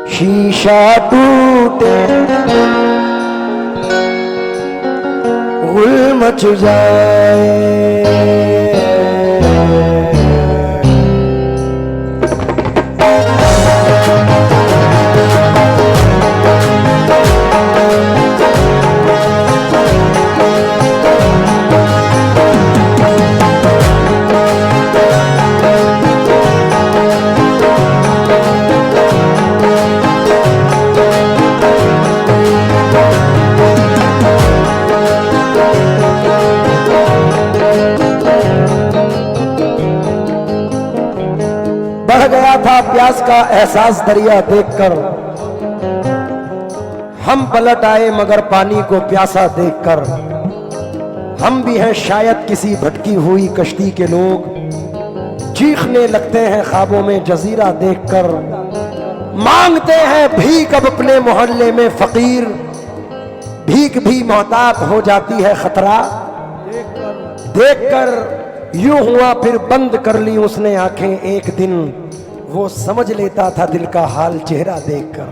शीशा टूटे गुल मच जाए। बढ़ गया था प्यास का एहसास दरिया देखकर, हम पलट आए मगर पानी को प्यासा देखकर। हम भी हैं शायद किसी भटकी हुई कश्ती के लोग, चीखने लगते हैं ख्वाबों में जजीरा देखकर। मांगते हैं भीख अब अपने मोहल्ले में फकीर, भीख भी मोहतात हो जाती है खतरा देखकर। यूं हुआ फिर बंद कर ली उसने आंखें एक दिन, वो समझ लेता था दिल का हाल चेहरा देखकर।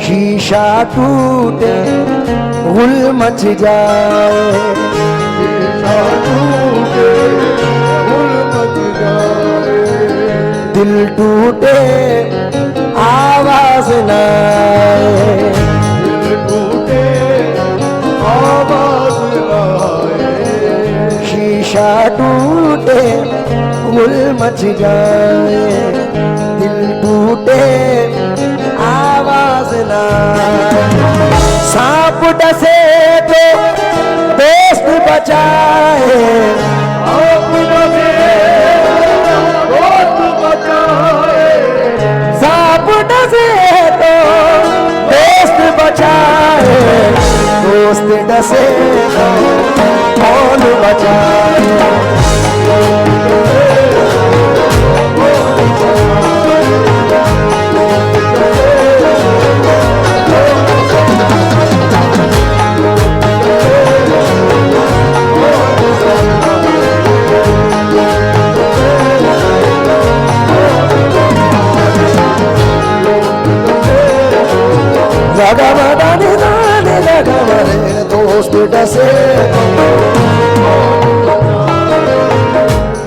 शीशा टूटे गुल मच जाए, शीशा टूटे गुल मच जाए। दिल टूटे आवाज ना आए, दिल टूटे आवाज ना आए। शीशा टूटे गुल मच जाए, दिल टूटे आवाज ना आए। सांप डसे तो दोस्त बचाए, सांप डसे दोस्त बचाए। सांप डसे तो दोस्त बचाए, दोस्त डसे तो कौन बचाए। दोस्त डसे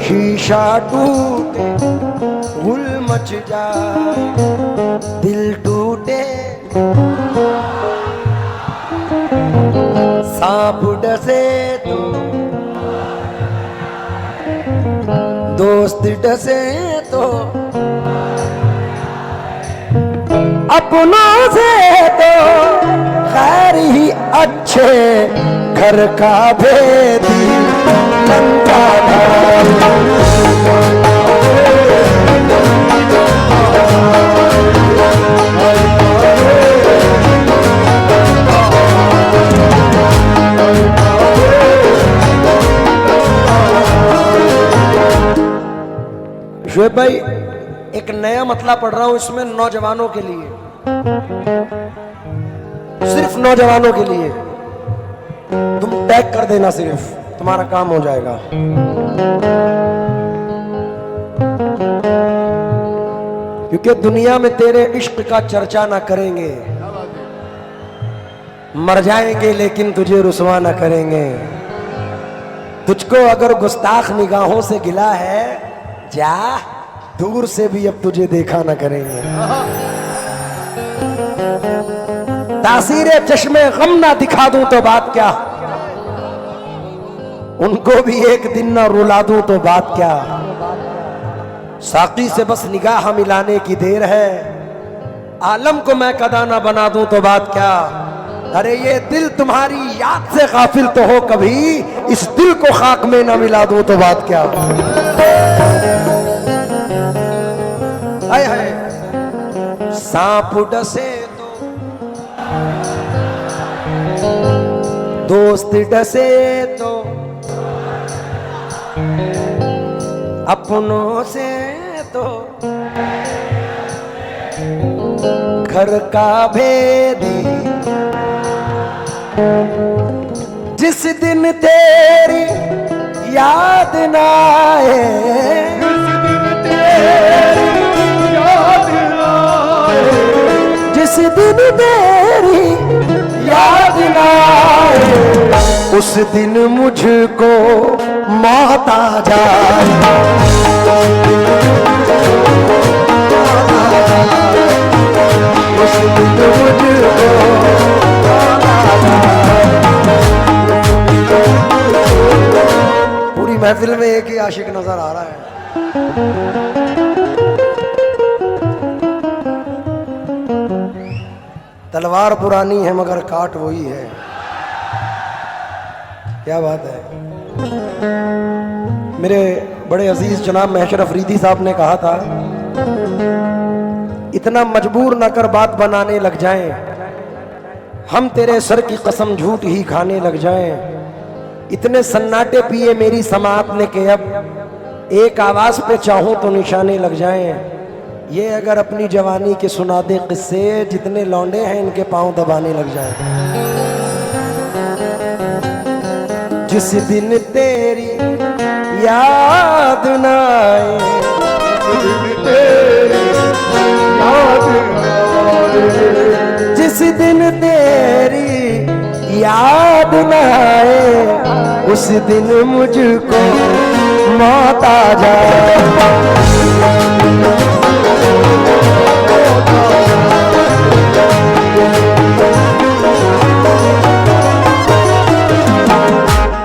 शीशा टूटे गुल मच जाए, दिल टूटे सांप डसे तो दोस्त डसे तो अपनों से तो खैर ही अच्छे, घर का भेदी बनता शुएब भाई, एक नया मतला पढ़ रहा हूं इसमें नौजवानों के लिए, सिर्फ नौजवानों के लिए। तुम टैग कर देना, सिर्फ तुम्हारा काम हो जाएगा। क्योंकि दुनिया में तेरे इश्क का चर्चा ना करेंगे, मर जाएंगे लेकिन तुझे रुसवा ना करेंगे। तुझको अगर गुस्ताख निगाहों से गिला है, जा दूर से भी अब तुझे देखा ना करेंगे। तासीरे चश्मे गम ना दिखा दूं तो बात क्या, उनको भी एक दिन ना रुला दूं तो बात क्या। साकी से बस निगाह मिलाने की देर है, आलम को मैं कदा ना बना दूं तो बात क्या। अरे ये दिल तुम्हारी याद से गाफिल तो हो कभी, इस दिल को खाक में ना मिला दूं तो बात क्या। हाय हाय सांप डसे तो दोस्त डसे तो अपनों से तो घर का भेदी। जिस दिन तेरी याद ना आए, तेरी याद ना आए, उस दिन मुझको मौत आ जाए। उस दिन मुझको मौत आ जाए। पूरी महफिल में एक ही आशिक नजर आ रहा है। तलवार पुरानी है मगर काट वही है। क्या बात है। मेरे बड़े अजीज जनाब महशर अफरीदी साहब ने कहा था, इतना मजबूर न कर बात बनाने लग जाएं, हम तेरे सर की कसम झूठ ही खाने लग जाएं। इतने सन्नाटे पिए मेरी समात ने के अब एक आवाज पे चाहूं तो निशाने लग जाएं। ये अगर अपनी जवानी के सुना दे किस्से, जितने लौंडे हैं इनके पांव दबाने लग जाएं। जिस दिन तेरी याद ना आए, जिस दिन तेरी याद न आए, उस दिन मुझको मौत आ जाए।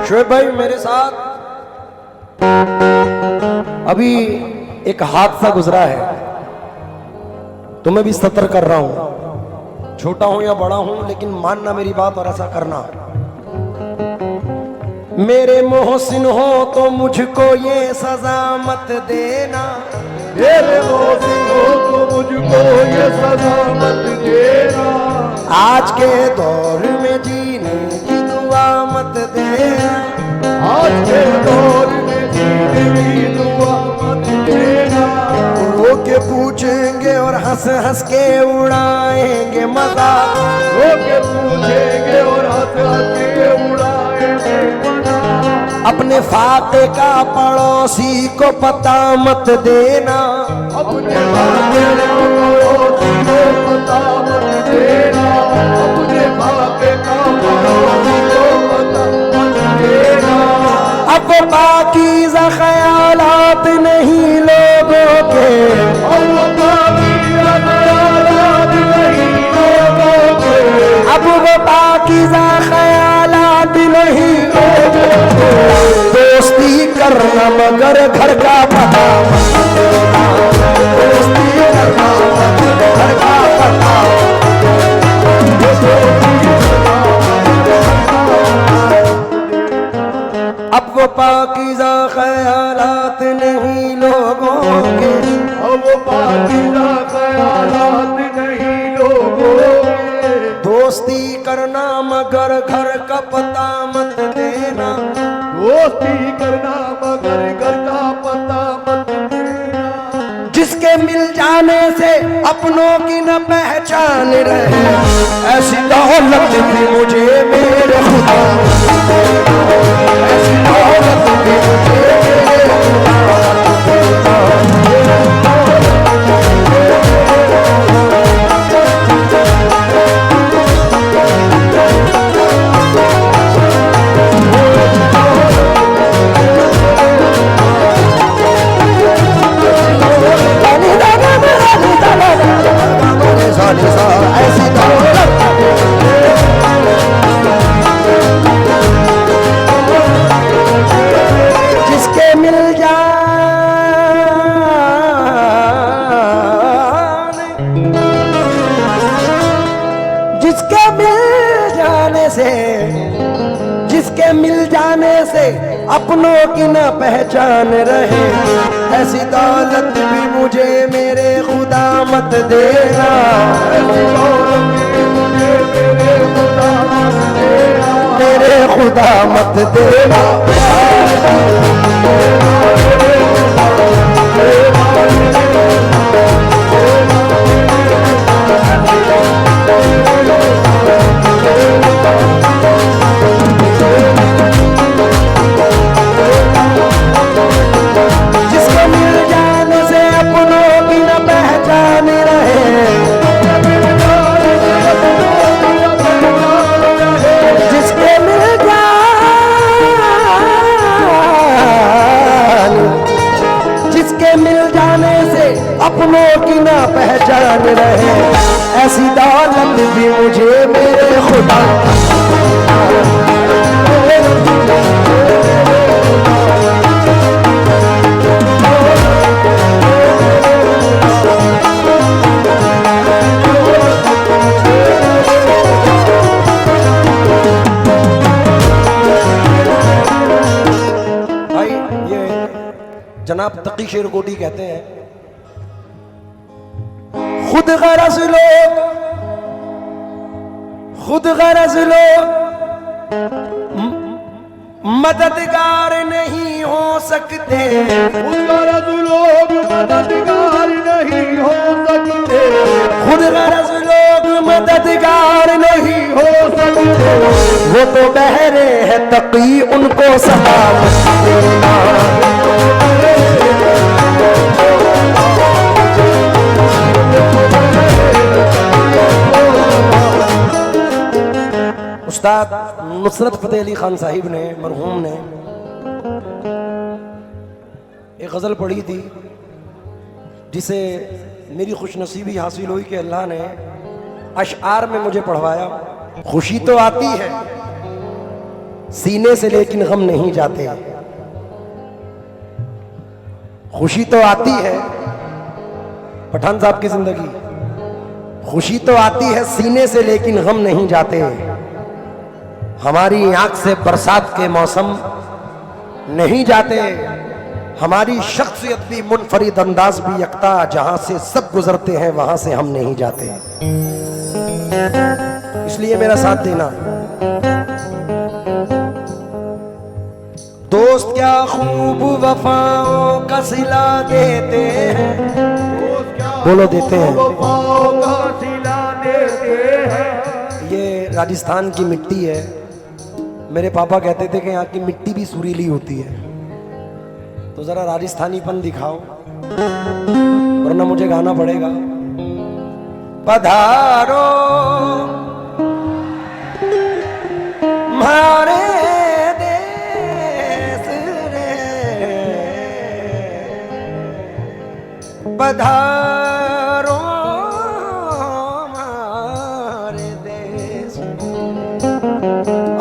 शोएब भाई मेरे साथ अभी एक हादसा गुजरा है, तुम्हें भी सतर कर रहा हूं, छोटा हूं या बड़ा हूं, लेकिन मानना मेरी बात और ऐसा करना। मेरे मोहसिन हो तो मुझको ये सजा मत देना, मेरे मोहसिन हो तो मुझको ये सजा मत देना। आज के दौर में जीने की दुआ मत देना, आज के दौर में जीने की दुआ मत देना। रो के पूछेंगे और हंस हंस के उड़ाएंगे मजाक, रो के पूछेंगे और हंस हंस के उड़ाएंगे मजाक। अपने फाके का पड़ोसी को पता मत देना, अपने फाके का पड़ोसी को पता मत देना। अपने फाके का पड़ोसी को पता मत देना। अब पाकीज़ा ख्यालात नहीं लोगों के, अब पाकीज़ा ख्यालात नहीं लोगों के। अब वो पाकीज़ा ख्यालात नहीं लोगों के। दोस्ती करना मगर घर का पता मत देना, दोस्ती करना मगर घर का पता। अब वो पाकीज़ा ख्यालात नहीं लोगों के, अब पाकीज़ा ख्यालात नहीं लोगों के। दोस्ती करना मगर घर का पता मत देना, दोस्ती करना मगर घर का पता मत देना। जिसके मिल जाने से अपनों की न पहचान रहे, ऐसी दौलत भी मुझे मेरे खुदा, ऐसी दौलत भी मुझे मेरे खुदा। ऐसी दौलत जिसके मिल जाने, जिसके मिल जाने से, जिसके मिल जाने से अपनों की न पहचान रहे, ऐसी दौलत भी मुझे मेरे खुदा मत देना, ऐसी दौलत भी मुझे मेरे खुदा मत देना। मेरे खुदा मत देना। जिसको मिल जाने से अपनों की न पहचान रहे, अपनों की ना पहचान रहे, ऐसी दौलत भी मुझे मेरे खुदा। भाई ये जनाब तकी शेरकोटी कहते हैं, खुद गरज लोग, खुद गरज लोग मददगार नहीं हो सकते, खुद गरज लोग मददगार नहीं हो सकते, खुद गरज लोग मददगार नहीं हो सकते, वो तो बहरे हैं तकी उनको सलामत देना। उस्ताद नुसरत फतेह अली खान साहिब ने, मरहूम ने एक गज़ल पढ़ी थी जिसे मेरी खुशनसीबी हासिल हुई कि अल्लाह ने अशआर में मुझे पढ़वाया। खुशी तो आती है सीने से लेकिन गम नहीं जाते, खुशी तो आती है पठान साहब की जिंदगी, खुशी तो आती है सीने से लेकिन गम नहीं जाते। हमारी आंख से बरसात के मौसम नहीं जाते, हमारी शख्सियत भी मुनफरिद अंदाज भी यकता, जहां से सब गुजरते हैं वहां से हम नहीं जाते। इसलिए मेरा साथ देना। दोस्त क्या खूब वफाओं का सिला देते हैं, बोलो देते हैं। वफाओं का सिला देते हैं। ये राजस्थान की मिट्टी है। मेरे पापा कहते थे कि यहाँ की मिट्टी भी सुरीली होती है, तो जरा राजस्थानीपन दिखाओ वरना मुझे गाना पड़ेगा। पधारो हमारे देश रे, पधारो हमारे देश।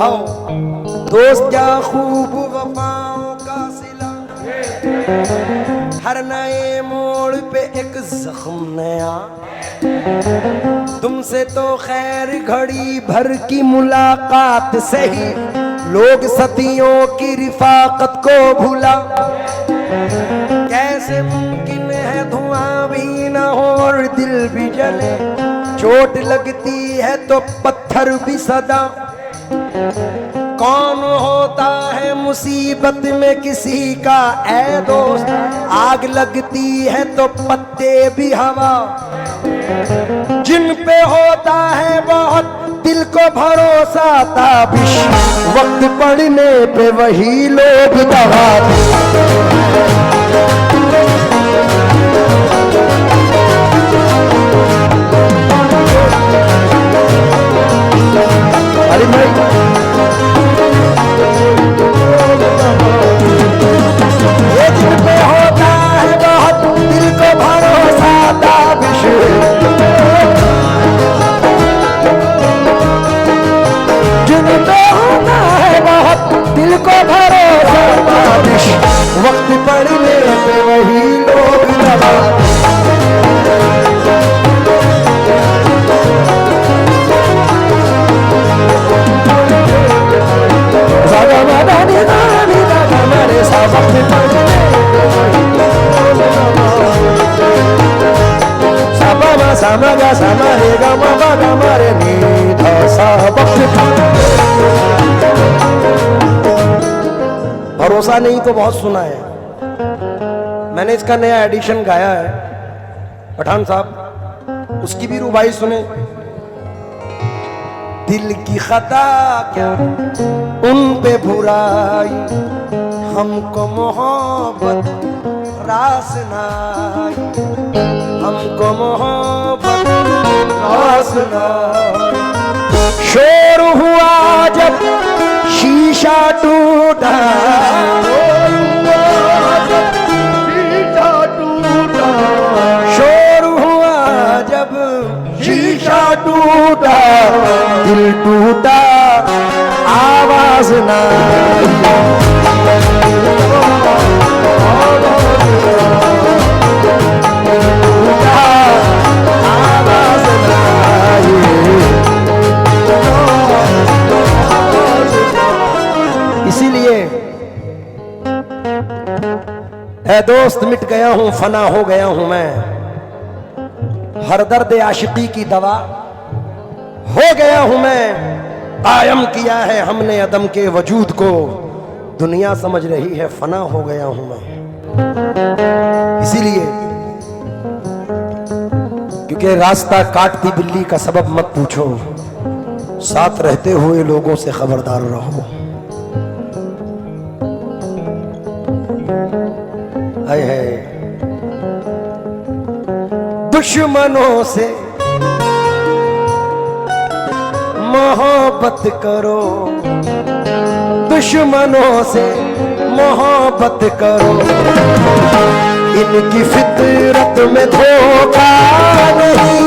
आओ दोस्त क्या खूब वफाओं का सिला, हर नए मोड़ पे एक जख्म नया, तुमसे तो खैर घड़ी भर की मुलाकात से ही लोग सदियों की रिफाकत को भूला। कैसे मुमकिन है धुआं भी न हो और दिल भी जले, चोट लगती है तो पत्थर भी सदा। कौन होता है मुसीबत में किसी का ऐ दोस्त, आग लगती है तो पत्ते भी हवा। जिन पे होता है बहुत दिल को भरोसा ताबिश, वक्त पड़ने पे वही लोग दवा। अरे भाई ये जिन पे होता है बहुत दिल को भरोसा ताबिश, जिन पे होता है बहुत दिल को भरोसा ताबिश, वक्त पड़ने पे वही लोग दबा। भरोसा नहीं तो बहुत सुना है। मैंने इसका नया एडिशन गाया है पठान साहब, उसकी भी रुबाई सुने। दिल की खता क्या उन पे बुराई, हमको मोहब्बत रास नाई, हमको मोहब्बत रास नाई। शोर हुआ जब शीशा टूटा, शीशा टूटा, शोर आवाज ना आवाज ना इसीलिए ऐ दोस्त मिट गया हूं, फना हो गया हूं मैं, हर दर्द आशिकी की दवा हो गया हूं मैं। कायम किया है हमने अदम के वजूद को, दुनिया समझ रही है फना हो गया हूं मैं। इसीलिए क्योंकि रास्ता काटती बिल्ली का सबब मत पूछो, साथ रहते हुए लोगों से खबरदार रहो। हाय हाय दुश्मनों से मोहब्बत करो, दुश्मनों से मोहब्बत करो, इनकी फितरत में धोखा नहीं।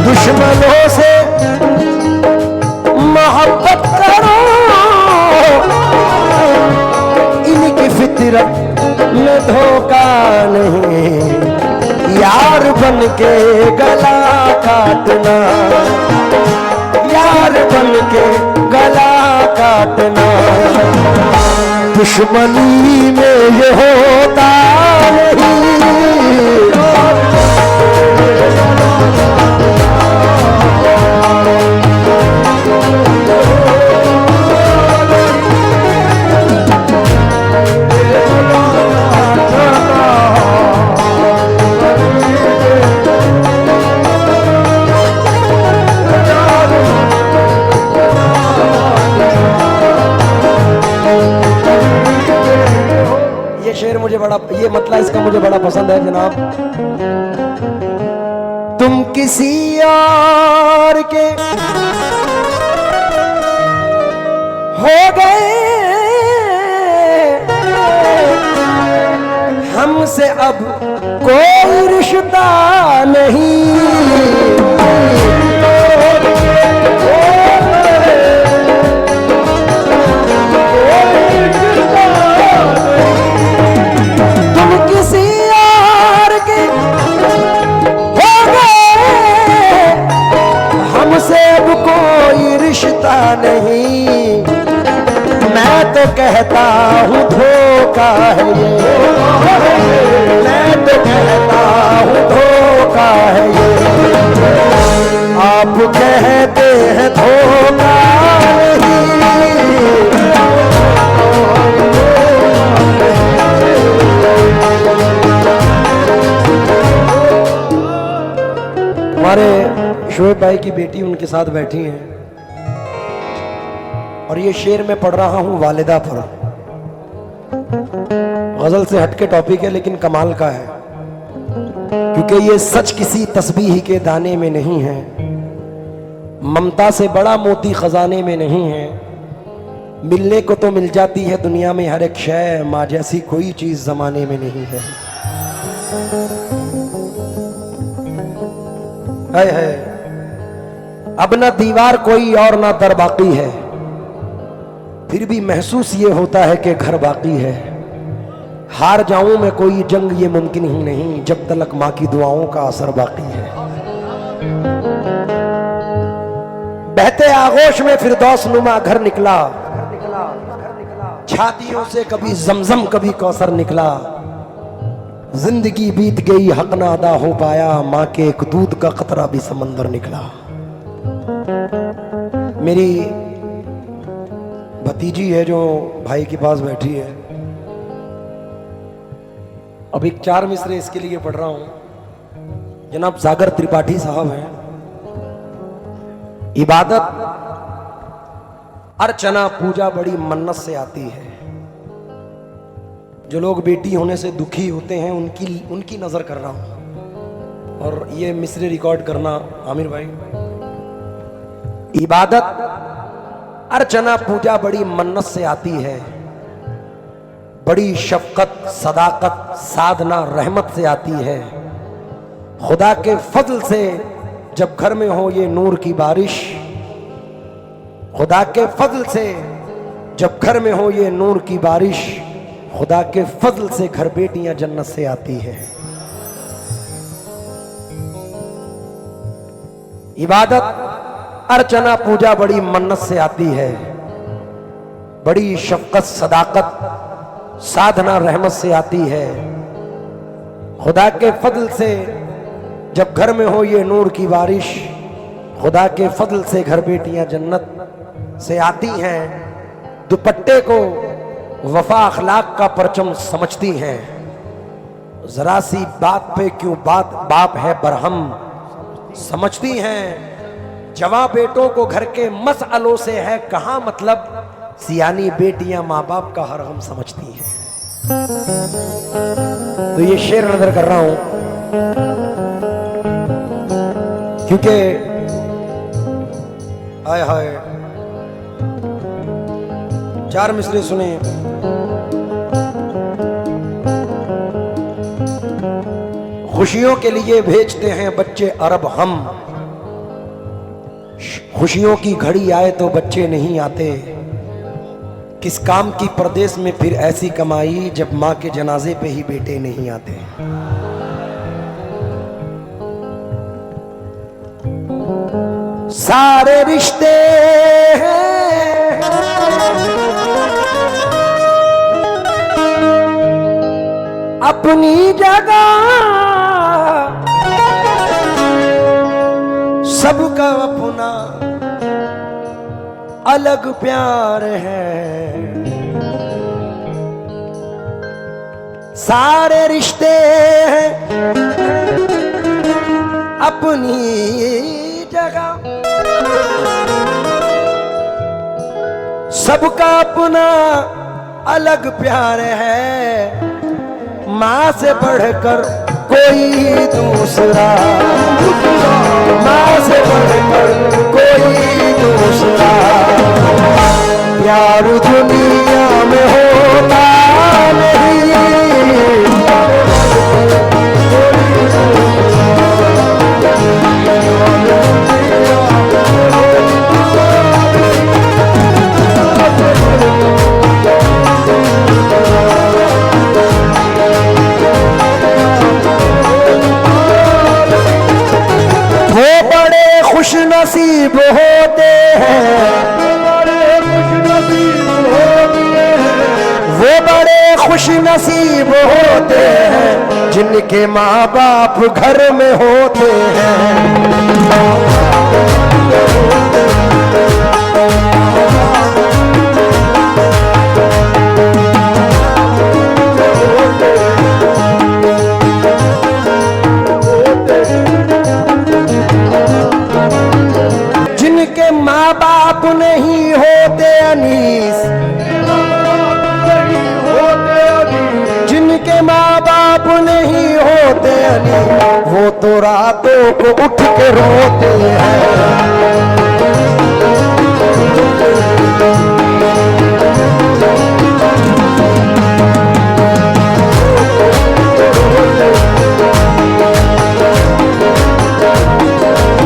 दुश्मनों से मोहब्बत करो, इनकी फितरत में धोखा नहीं। यार बन के गला काटना, यार बन के गला काटना, दुश्मनी में ये होता नहीं। ये शेर मुझे बड़ा, ये मतलब इसका मुझे बड़ा पसंद है जनाब। तुम किसी और के हो गए, हमसे अब कोई रिश्ता नहीं। तुम किसी और के हो गए, हमसे अब कोई रिश्ता नहीं। मैं तो कहता हूँ धोखा है ये, मैं तो कहता हूँ धोखा है ये, आप कहते हैं धोखा नहीं। हमारे शोएब भाई की बेटी उनके साथ बैठी हैं और ये शेर मैं पढ़ रहा हूं वालिदा पर। गजल से हटके टॉपिक है लेकिन कमाल का है, क्योंकि ये सच किसी तस्बीह के दाने में नहीं है, ममता से बड़ा मोती खजाने में नहीं है। मिलने को तो मिल जाती है दुनिया में हर एक शय, माँ जैसी कोई चीज जमाने में नहीं है। हाय हाय अब ना दीवार कोई और ना दर बाकी है, फिर भी महसूस ये होता है कि घर बाकी है। हार जाऊं मैं कोई जंग ये मुमकिन ही नहीं, जब तलक माँ की दुआओं का असर बाकी है। बहते आगोश में फिरदौस नुमा घर निकला, छातियों से कभी जमजम कभी कौसर निकला। जिंदगी बीत गई हक ना अदा हो पाया, माँ के एक दूध का कतरा भी समंदर निकला। मेरी भतीजी है जो भाई के पास बैठी है, अब एक 4 मिसरे इसके लिए पढ़ रहा हूं। जनाब सागर त्रिपाठी साहब हैं। इबादत अर्चना पूजा बड़ी मन्नत से आती है। जो लोग बेटी होने से दुखी होते हैं उनकी नजर कर रहा हूं। और ये मिसरे रिकॉर्ड करना आमिर भाई। इबादत अर्चना पूजा बड़ी मन्नत से आती है, बड़ी शफकत सदाकत साधना रहमत से आती है। खुदा के फजल से जब घर में हो ये नूर की बारिश, खुदा के फजल से जब घर में हो ये नूर की बारिश, खुदा के फजल से घर बेटियां जन्नत से आती है। इबादत अर्चना पूजा बड़ी मन्नत से आती है, बड़ी शफकत सदाकत साधना रहमत से आती है। खुदा के फजल से जब घर में हो ये नूर की बारिश, खुदा के फजल से घर बेटियां जन्नत से आती हैं। दुपट्टे को वफा अखलाक का परचम समझती हैं। जरा सी बात पे क्यों बाप है बरहम समझती हैं। जवां बेटों को घर के मसअलों से है कहां मतलब, सियानी बेटियां माँ बाप का हर गम समझती हैं। तो ये शेर नजर कर रहा हूं क्योंकि हाय हाय 4 मिसरे सुने। खुशियों के लिए भेजते हैं बच्चे अरब हम, खुशियों की घड़ी आए तो बच्चे नहीं आते। किस काम की परदेश में फिर ऐसी कमाई जब माँ के जनाजे पे ही बेटे नहीं आते। सारे रिश्ते अपनी जगह, सबका अपना अलग प्यार है। सारे रिश्ते अपनी जगह, सबका अपना अलग प्यार है। माँ से बढ़कर कोई दूसरा, माँ से बढ़कर कोई दूसरा प्यार दुनिया में होता नहीं। खुश नसीब होते हैं, वो बड़े खुश नसीब होते हैं जिनके माँ बाप घर में होते हैं। माँ बाप नहीं होते अनीस, जिनके माँ बाप नहीं होते अनीस, वो तो रातों को उठ के रोते हैं।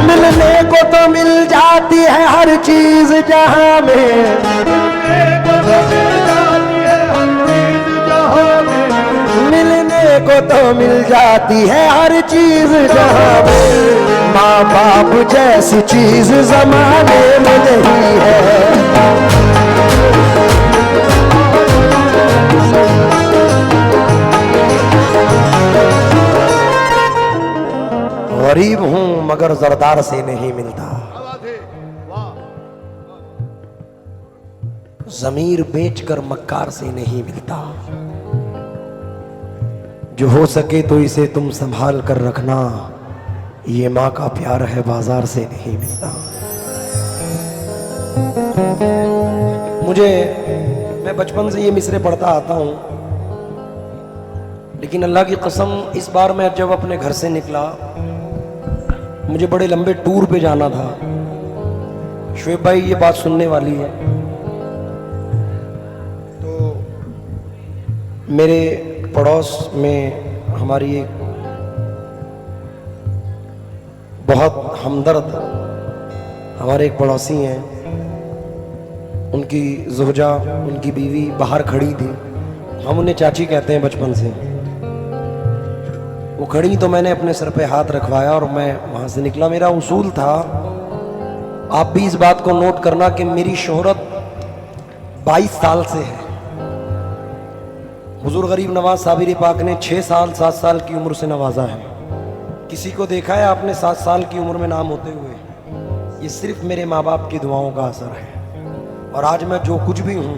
मिलने को तो मिल जाती है हर चीज जहां में, मिलने को तो मिल जाती है हर चीज जहां में। माँ बाप जैसी चीज जमाने में नहीं है। गरीब हूं मगर जरदार से नहीं मिलता, ज़मीर बेचकर मक्कार से नहीं मिलता। जो हो सके तो इसे तुम संभाल कर रखना, ये माँ का प्यार है बाजार से नहीं मिलता। मैं बचपन से ये मिसरे पढ़ता आता हूँ, लेकिन अल्लाह की कसम इस बार मैं जब अपने घर से निकला, मुझे बड़े लंबे टूर पे जाना था। शुएब भाई ये बात सुनने वाली है। तो मेरे पड़ोस में हमारी एक बहुत हमदर्द हमारे एक पड़ोसी हैं, उनकी जोहजा, उनकी बीवी बाहर खड़ी थी। हम उन्हें चाची कहते हैं बचपन से। वो खड़ी तो मैंने अपने सर पे हाथ रखवाया और मैं वहाँ से निकला। मेरा उसूल था, आप भी इस बात को नोट करना कि मेरी शोहरत 22 साल से है। हुजूर गरीब नवाज साबिर पाक ने 6 साल 7 साल की उम्र से नवाजा है। किसी को देखा है आपने 7 साल की उम्र में नाम होते हुए? ये सिर्फ मेरे माँ बाप की दुआओं का असर है। और आज मैं जो कुछ भी हूँ,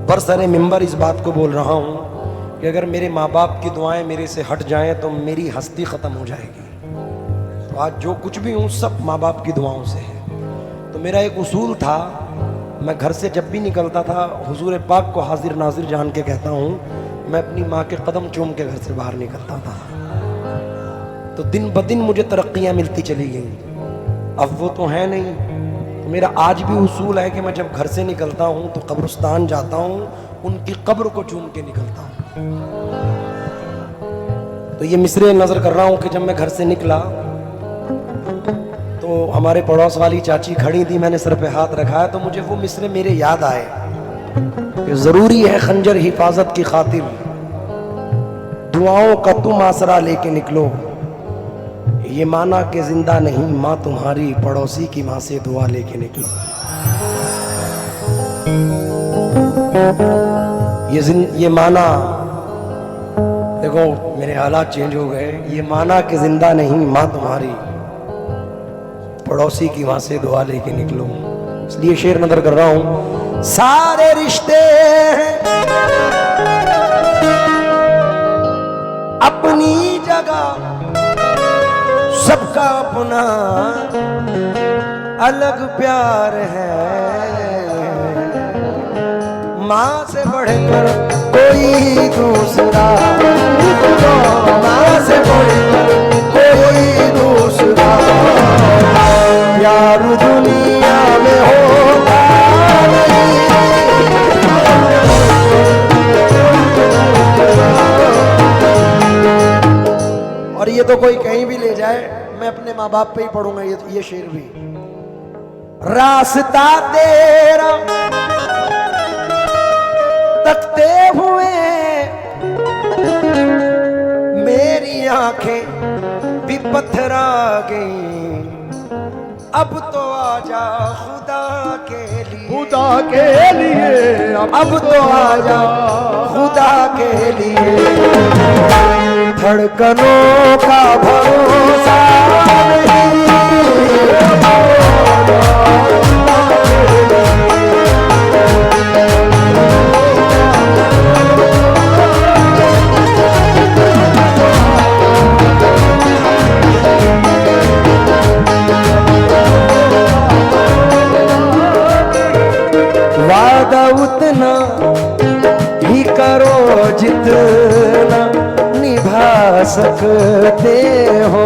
बरसरे मिंबर इस बात को बोल रहा हूँ कि अगर मेरे माँ बाप की दुआएं मेरे से हट जाएं तो मेरी हस्ती ख़त्म हो जाएगी। तो आज जो कुछ भी हूँ सब माँ बाप की दुआओं से है। तो मेरा एक उसूल था, मैं घर से जब भी निकलता था हुजूर पाक को हाजिर नाजिर जान के कहता हूँ, मैं अपनी माँ के कदम चूम के घर से बाहर निकलता था। तो दिन ब दिन मुझे तरक्कियाँ मिलती चली गई। अब वो तो है नहीं, तो मेरा आज भी उसूल है कि मैं जब घर से निकलता हूँ तो कब्रिस्तान जाता हूँ, उनकी कब्र को चूम के निकलता हूँ। तो ये मिसरे नजर कर रहा हूँ कि जब मैं घर से निकला तो हमारे पड़ोस वाली चाची खड़ी थी, मैंने सर पे हाथ रखा है तो मुझे वो मिसरे मेरे याद आए कि जरूरी है खंजर हिफाजत की खातिर, दुआओं का तुम आसरा लेके निकलो। ये माना कि जिंदा नहीं माँ तुम्हारी, पड़ोसी की माँ से दुआ लेके निकलो। ये माना, देखो मेरे हालात चेंज हो गए। ये माना कि जिंदा नहीं माँ तुम्हारी, पड़ोसी की माँ से दुआ लेके निकलो। इसलिए शेर नजर कर रहा हूं। सारे रिश्ते अपनी जगह, सबका अपना अलग प्यार है। माँ से बढ़कर कोई दूसरा, माँ से बढ़कर कोई दूसरा प्यार दुनिया में होगा नहीं। और ये तो कोई कहीं भी ले जाए, मैं अपने माँ बाप पे ही पढ़ूंगा ये शेर भी। रास्ता तेरा तकते हुए मेरी आंखें भी पत्थरा गई। अब तो आजा खुदा के लिए, खुदा के लिए, अब तो आजा खुदा के लिए। धड़कनों का भरोसा नहीं, वादा उतना ही करो जितना निभा सकते हो।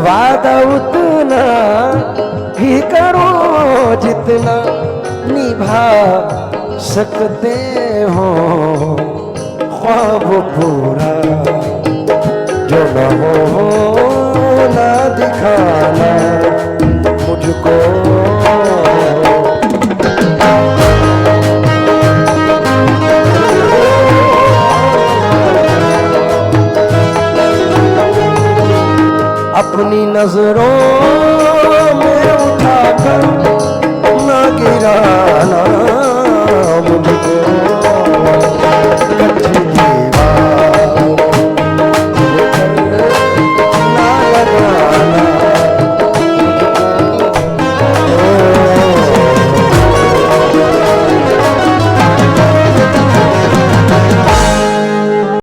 वादा उतना ही करो जितना निभा सकते हो। ख्वाब पूरा जो न हो ना दिखाना मुझको। अपनी नजरों